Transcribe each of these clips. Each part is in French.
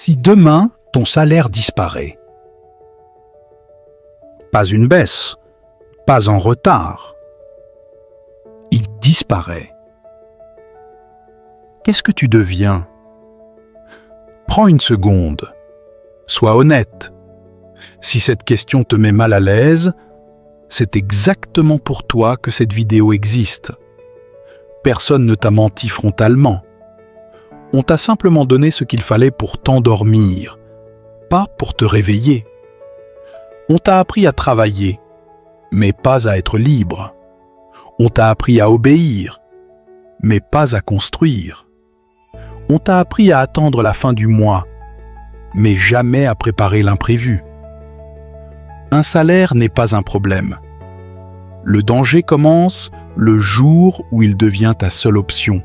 Si demain, ton salaire disparaît, pas une baisse, pas en retard, il disparaît. Qu'est-ce que tu deviens? Prends une seconde. Sois honnête. Si cette question te met mal à l'aise, c'est exactement pour toi que cette vidéo existe. Personne ne t'a menti frontalement. On t'a simplement donné ce qu'il fallait pour t'endormir, pas pour te réveiller. On t'a appris à travailler, mais pas à être libre. On t'a appris à obéir, mais pas à construire. On t'a appris à attendre la fin du mois, mais jamais à préparer l'imprévu. Un salaire n'est pas un problème. Le danger commence le jour où il devient ta seule option.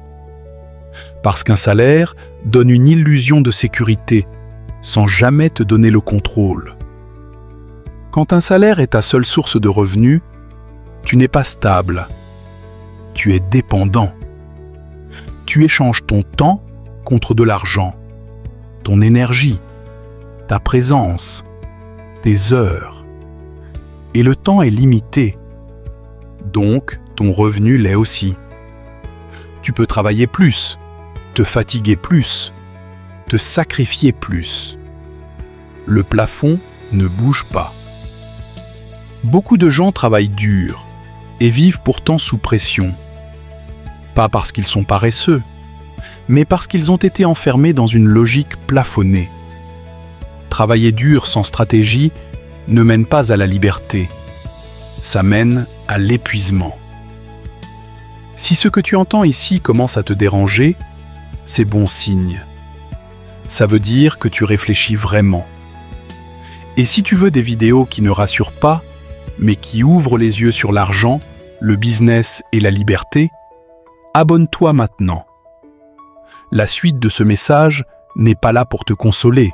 Parce qu'un salaire donne une illusion de sécurité, sans jamais te donner le contrôle. Quand un salaire est ta seule source de revenus, tu n'es pas stable. Tu es dépendant. Tu échanges ton temps contre de l'argent, ton énergie, ta présence, tes heures. Et le temps est limité. Donc, ton revenu l'est aussi. Tu peux travailler plus, te fatiguer plus, te sacrifier plus. Le plafond ne bouge pas. Beaucoup de gens travaillent dur et vivent pourtant sous pression. Pas parce qu'ils sont paresseux, mais parce qu'ils ont été enfermés dans une logique plafonnée. Travailler dur sans stratégie ne mène pas à la liberté. Ça mène à l'épuisement. Si ce que tu entends ici commence à te déranger, c'est bon signe. Ça veut dire que tu réfléchis vraiment. Et si tu veux des vidéos qui ne rassurent pas, mais qui ouvrent les yeux sur l'argent, le business et la liberté, abonne-toi maintenant. La suite de ce message n'est pas là pour te consoler.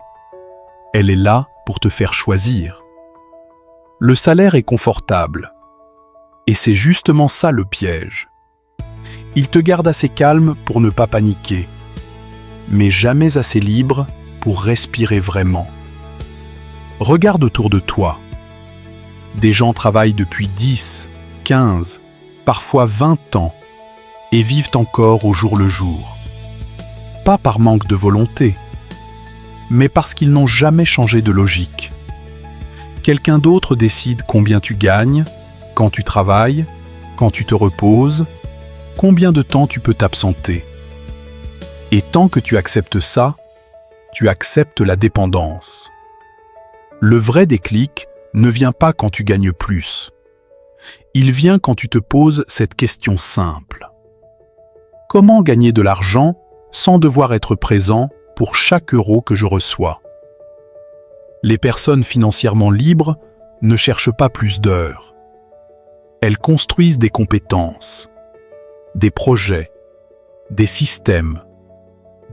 Elle est là pour te faire choisir. Le salaire est confortable. Et c'est justement ça le piège. Il te garde assez calme pour ne pas paniquer, mais jamais assez libre pour respirer vraiment. Regarde autour de toi. Des gens travaillent depuis 10, 15, parfois 20 ans et vivent encore au jour le jour. Pas par manque de volonté, mais parce qu'ils n'ont jamais changé de logique. Quelqu'un d'autre décide combien tu gagnes, quand tu travailles, quand tu te reposes, combien de temps tu peux t'absenter. Et tant que tu acceptes ça, tu acceptes la dépendance. Le vrai déclic ne vient pas quand tu gagnes plus. Il vient quand tu te poses cette question simple. Comment gagner de l'argent sans devoir être présent pour chaque euro que je reçois? Les personnes financièrement libres ne cherchent pas plus d'heures. Elles construisent des compétences, des projets, des systèmes,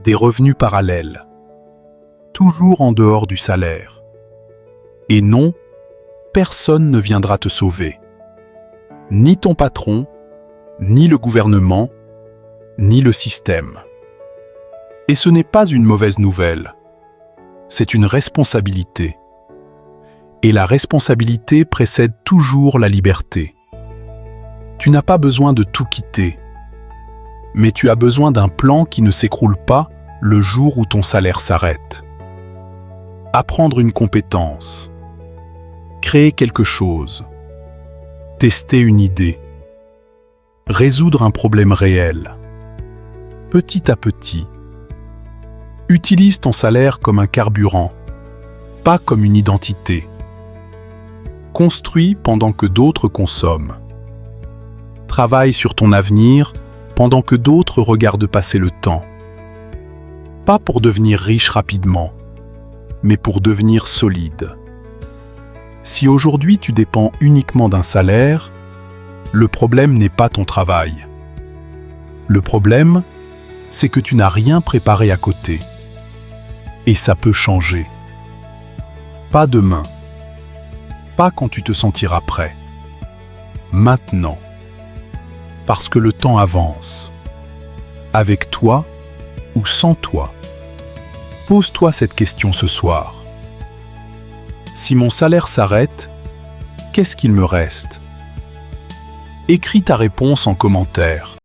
des revenus parallèles, toujours en dehors du salaire. Et non, personne ne viendra te sauver. Ni ton patron, ni le gouvernement, ni le système. Et ce n'est pas une mauvaise nouvelle, c'est une responsabilité. Et la responsabilité précède toujours la liberté. Tu n'as pas besoin de tout quitter, mais tu as besoin d'un plan qui ne s'écroule pas le jour où ton salaire s'arrête. Apprendre une compétence, créer quelque chose, tester une idée, résoudre un problème réel. Petit à petit, utilise ton salaire comme un carburant, pas comme une identité. Construis pendant que d'autres consomment. Travaille sur ton avenir pendant que d'autres regardent passer le temps. Pas pour devenir riche rapidement, mais pour devenir solide. Si aujourd'hui tu dépends uniquement d'un salaire, le problème n'est pas ton travail. Le problème, c'est que tu n'as rien préparé à côté. Et ça peut changer. Pas demain. Pas quand tu te sentiras prêt. Maintenant. Parce que le temps avance. Avec toi ou sans toi. Pose-toi cette question ce soir. Si mon salaire s'arrête, qu'est-ce qu'il me reste? Écris ta réponse en commentaire.